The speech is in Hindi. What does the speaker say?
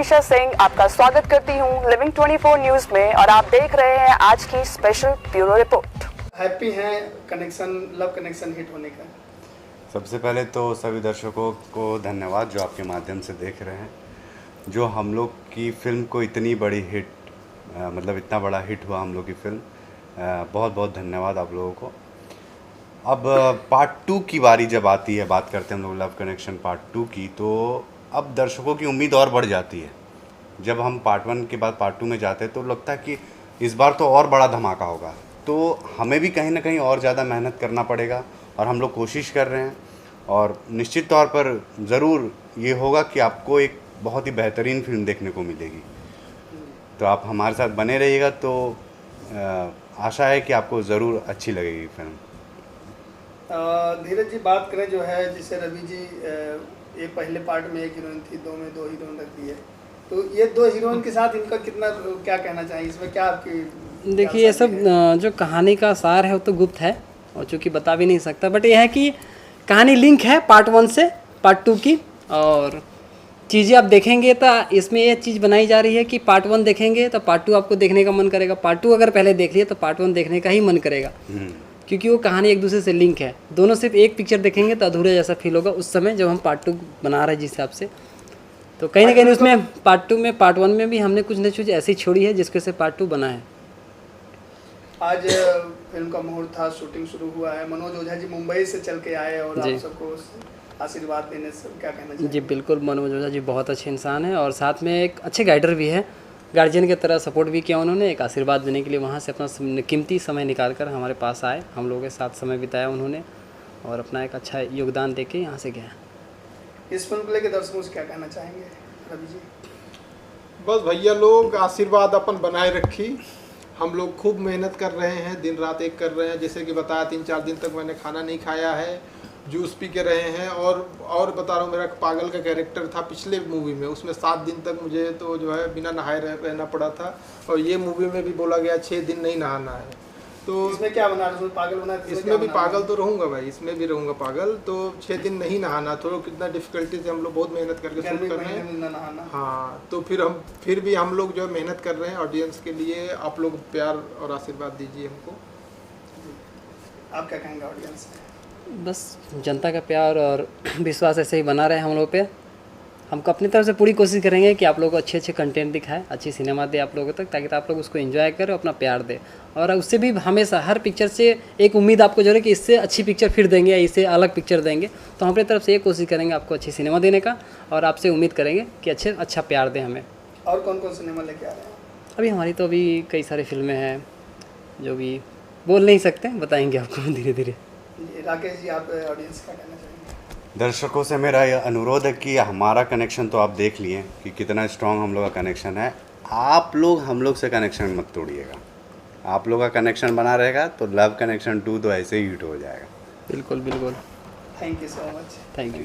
अलीशा सिंह आपका स्वागत करती हूं लिविंग 24 न्यूज में और आप देख रहे हैं आज की स्पेशल ब्यूरो रिपोर्ट। हैप्पी हैं कनेक्शन, लव कनेक्शन हिट होने का। सबसे पहले तो सभी दर्शकों को धन्यवाद जो आपके माध्यम से देख रहे हैं। जो हम लोग की फ़िल्म को इतनी बड़ी हिट मतलब इतना बड़ा हिट हुआ हम लोग की फ़िल्म, बहुत बहुत धन्यवाद आप लोगों को। अब पार्ट 2 की बारी जब आती है, बात करते हैं हम लोग लव कनेक्शन पार्ट 2 की, तो अब दर्शकों की उम्मीद और बढ़ जाती है। जब हम पार्ट 1 के बाद पार्ट 2 में जाते हैं तो लगता है कि इस बार तो और बड़ा धमाका होगा, तो हमें भी कहीं ना कहीं और ज़्यादा मेहनत करना पड़ेगा और हम लोग कोशिश कर रहे हैं। और निश्चित तौर पर ज़रूर ये होगा कि आपको एक बहुत ही बेहतरीन फिल्म देखने को मिलेगी, तो आप हमारे साथ बने रहिएगा। तो आशा है कि आपको ज़रूर अच्छी लगेगी फिल्म। धीरज जी बात करें जो है, जैसे रवि जी ये पहले पार्ट में एक हीरोइन थी, 2 में 2 हीरोइन रख दी है, तो ये 2 हीरोइन के साथ इनका कितना, क्या कहना चाहिए इसमें, क्या आपकी? देखिए, ये सब जो कहानी का सार है वो तो गुप्त है और चूँकि बता भी नहीं सकता, बट यह है कि कहानी लिंक है पार्ट 1 से पार्ट 2 की, और चीज़ें आप देखेंगे तो इसमें ये चीज़ बनाई जा रही है कि पार्ट 1 देखेंगे तो पार्ट 2 आपको देखने का मन करेगा, पार्ट 2 अगर पहले देख लिया तो पार्ट 1 देखने का ही मन करेगा, क्योंकि वो कहानी एक दूसरे से लिंक है। दोनों सिर्फ एक पिक्चर देखेंगे तो अधूरे जैसा फील होगा उस समय जब हम पार्ट 2 बना रहे हैं जिस हिसाब से। तो कहीं ना कहीं उसमें पार्ट 2 में पार्ट 1 में भी हमने कुछ न कुछ ऐसी छोड़ी है जिसके से पार्ट 2 बना है। आज फिल्म का मुहूर्त था, शूटिंग शुरू हुआ है, मनोज ओझा जी मुंबई से चल के आए और आप सबको आशीर्वाद देने से क्या कहना चाहिए? जी बिल्कुल, मनोज ओझा जी बहुत अच्छे इंसान हैं और साथ में एक अच्छे गाइडर भी है, गार्जियन की तरह सपोर्ट भी किया उन्होंने। एक आशीर्वाद देने के लिए वहाँ से अपना कीमती समय निकाल कर हमारे पास आए, हम लोगों के साथ समय बिताया उन्होंने और अपना एक अच्छा योगदान दे के यहाँ से गया। इस फिल्म को लेकर दर्शकों से क्या कहना चाहेंगे रवि जी? बस भैया लोग आशीर्वाद अपन बनाए रखी। हम लोग खूब मेहनत कर रहे हैं, दिन रात एक कर रहे हैं। जैसे कि बताया 3-4 दिन तक मैंने खाना नहीं खाया है, जूस पी के रहे हैं। और बता रहा हूँ, मेरा पागल का कैरेक्टर था पिछले मूवी में, उसमें 7 दिन तक मुझे तो जो है बिना नहाए रहना पड़ा था, और ये मूवी में भी बोला गया 6 दिन नहीं नहाना है। तो इसमें क्या बना, पागल बना? इसमें भी पागल तो रहूँगा भाई, इसमें भी रहूँगा पागल। तो 6 दिन नहीं नहाना, थोड़ा कितना डिफिकल्टी से हम लोग बहुत मेहनत करके शूट कर रहे हैं। हाँ, तो फिर भी हम लोग जो मेहनत कर रहे हैं ऑडियंस के लिए। आप लोग प्यार और आशीर्वाद दीजिए हमको। आप क्या कहेंगे ऑडियंस से? बस जनता का प्यार और विश्वास ऐसे ही बना रहे हम लोग पे। हमको अपनी तरफ से पूरी कोशिश करेंगे कि आप लोगों को अच्छे अच्छे कंटेंट दिखाएं, अच्छी सिनेमा दे आप लोगों तक, ताकि आप लोग उसको एंजॉय करें और अपना प्यार दें। और उससे भी हमेशा हर पिक्चर से एक उम्मीद आपको जो है कि इससे अच्छी पिक्चर फिर देंगे या इससे अलग पिक्चर देंगे। तो हम अपनी तरफ से ये कोशिश करेंगे आपको अच्छी सिनेमा देने का, और आपसे उम्मीद करेंगे कि अच्छा प्यार दें हमें। और कौन कौन सिनेमा लेके आ रहे हैं? अभी हमारी तो अभी कई सारी फिल्में हैं जो भी बोल नहीं सकते, बताएंगे आपको धीरे धीरे। राकेश जी, आप ऑडियंस क्या कहना चाहेंगे? दर्शकों से मेरा यह अनुरोध है कि हमारा कनेक्शन तो आप देख लिए कि कितना स्ट्रांग हम लोग का कनेक्शन है। आप लोग हम लोग से कनेक्शन मत तोड़िएगा। आप लोग का कनेक्शन बना रहेगा तो लव कनेक्शन 2 तो ऐसे ही हिट हो जाएगा। बिल्कुल बिल्कुल। Thank you so much. Thank you.